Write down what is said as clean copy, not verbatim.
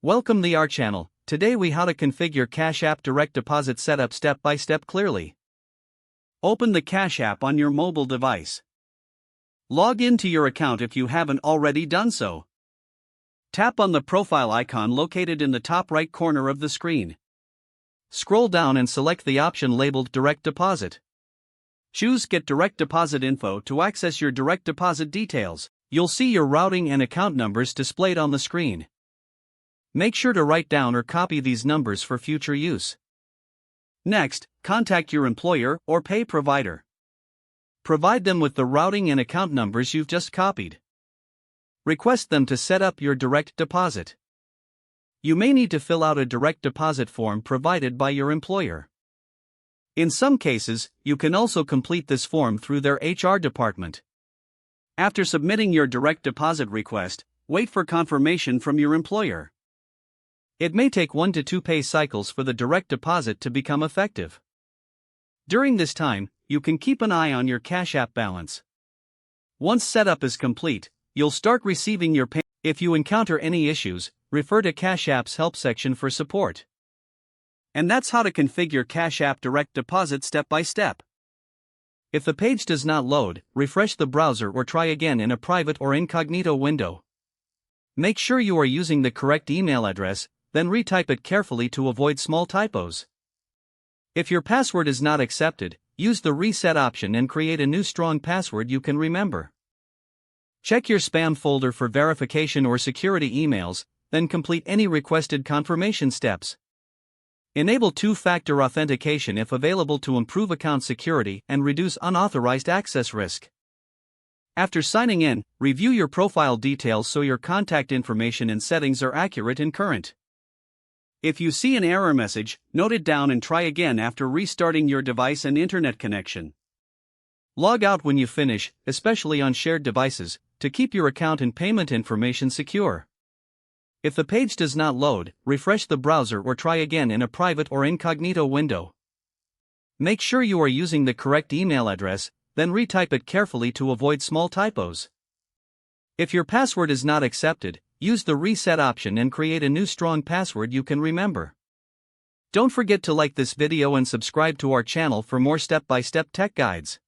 Welcome to our channel. Today we how to configure Cash App direct deposit setup step by step clearly. Open the Cash App on your mobile device. Log into your account if you haven't already done so. Tap on the profile icon located in the top right corner of the screen. Scroll down and select the option labeled Direct Deposit. Choose Get Direct Deposit Info to access your direct deposit details. You'll see your routing and account numbers displayed on the screen. Make sure to write down or copy these numbers for future use. Next, contact your employer or pay provider. Provide them with the routing and account numbers you've just copied. Request them to set up your direct deposit. You may need to fill out a direct deposit form provided by your employer. In some cases, you can also complete this form through their HR department. After submitting your direct deposit request, wait for confirmation from your employer. It may take 1 to 2 pay cycles for the direct deposit to become effective. During this time, you can keep an eye on your Cash App balance. Once setup is complete, you'll start receiving your pay. If you encounter any issues, refer to Cash App's help section for support. And that's how to configure Cash App direct deposit step by step. If the page does not load, refresh the browser or try again in a private or incognito window. Make sure you are using the correct email address, then retype it carefully to avoid small typos. If your password is not accepted, use the reset option and create a new strong password you can remember. Check your spam folder for verification or security emails, then complete any requested confirmation steps. Enable two-factor authentication if available to improve account security and reduce unauthorized access risk. After signing in, review your profile details so your contact information and settings are accurate and current. If you see an error message, note it down and try again after restarting your device and internet connection. Log out when you finish, especially on shared devices, to keep your account and payment information secure. If the page does not load, refresh the browser or try again in a private or incognito window. Make sure you are using the correct email address, then retype it carefully to avoid small typos. If your password is not accepted, use the reset option and create a new strong password you can remember. Don't forget to like this video and subscribe to our channel for more step-by-step tech guides.